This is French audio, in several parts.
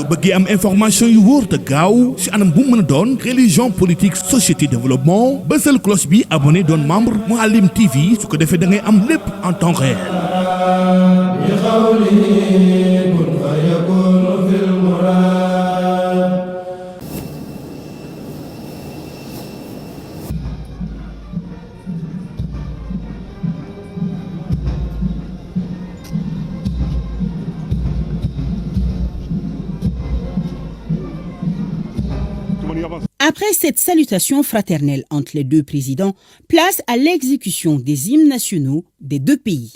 bëggee am information yu wóor te gaaw ci anam bu mën a doon religion politique société développement bësal cloche bi abonné doon membre Mouhalim TV su ko defee da ngay am lépp en temps réel. Après cette salutation fraternelle entre les deux présidents, place à l'exécution des hymnes nationaux des deux pays.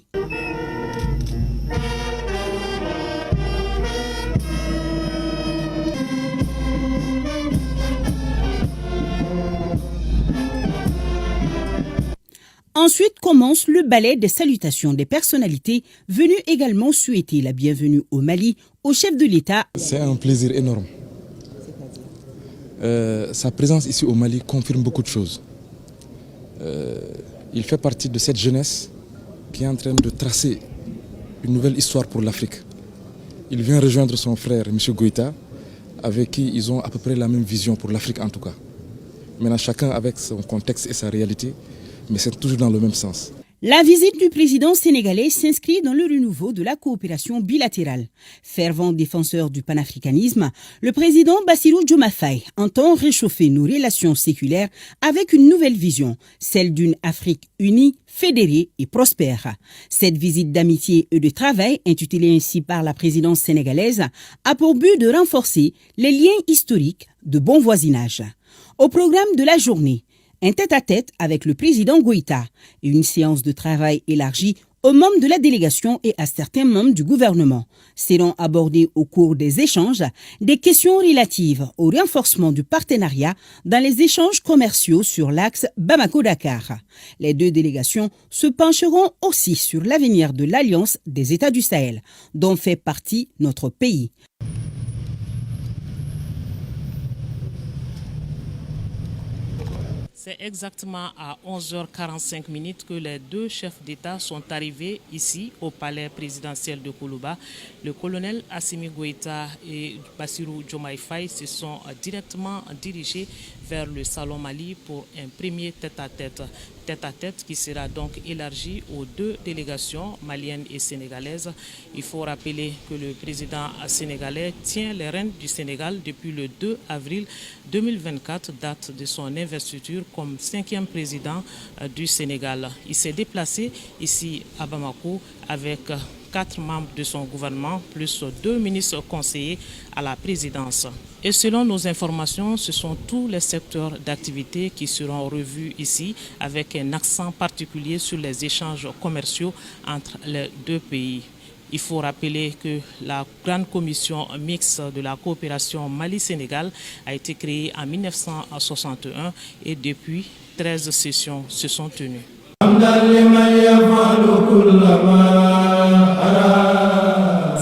Ensuite commence le ballet des salutations des personnalités venues également souhaiter la bienvenue au Mali au chef de l'État. C'est un plaisir énorme. Sa présence ici au Mali confirme beaucoup de choses. Il fait partie de cette jeunesse qui est en train de tracer une nouvelle histoire pour l'Afrique. Il vient rejoindre son frère, M. Goïta, avec qui ils ont à peu près la même vision pour l'Afrique en tout cas. Maintenant, chacun avec son contexte et sa réalité, mais c'est toujours dans le même sens. La visite du président sénégalais s'inscrit dans le renouveau de la coopération bilatérale. Fervent défenseur du panafricanisme, le président Bassirou Diomaye Faye entend réchauffer nos relations séculaires avec une nouvelle vision, celle d'une Afrique unie, fédérée et prospère. Cette visite d'amitié et de travail, intitulée ainsi par la présidence sénégalaise, a pour but de renforcer les liens historiques de bon voisinage. Au programme de la journée, un tête-à-tête avec le président Goïta et une séance de travail élargie aux membres de la délégation et à certains membres du gouvernement. Seront abordées au cours des échanges des questions relatives au renforcement du partenariat dans les échanges commerciaux sur l'axe Bamako-Dakar. Les deux délégations se pencheront aussi sur l'avenir de l'Alliance des États du Sahel, dont fait partie notre pays. C'est exactement à 11h45 que les deux chefs d'État sont arrivés ici au palais présidentiel de Koulouba. Le colonel Assimi Goïta et Bassirou Diomaye Faye se sont directement dirigés vers le Salon Mali pour un premier tête-à-tête. Tête-à-tête qui sera donc élargi aux deux délégations maliennes et sénégalaises. Il faut rappeler que le président sénégalais tient les rênes du Sénégal depuis le 2 avril 2024, date de son investiture comme 5e président du Sénégal. Il s'est déplacé ici à Bamako avec 4 membres de son gouvernement, plus 2 ministres conseillers à la présidence. Et selon nos informations, ce sont tous les secteurs d'activité qui seront revus ici, avec un accent particulier sur les échanges commerciaux entre les deux pays. Il faut rappeler que la grande commission mixte de la coopération Mali-Sénégal a été créée en 1961 et depuis 13 sessions se sont tenues.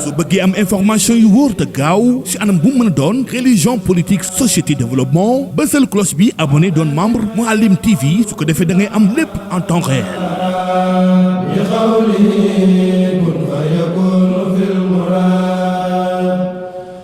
su bëggee am information yu wóor te gaaw ci anam bu mën a doon religion politique société développement bësal cloche bi abonné doon membre Mouhalim TV su ko defee da ngay am lépp en temps réel.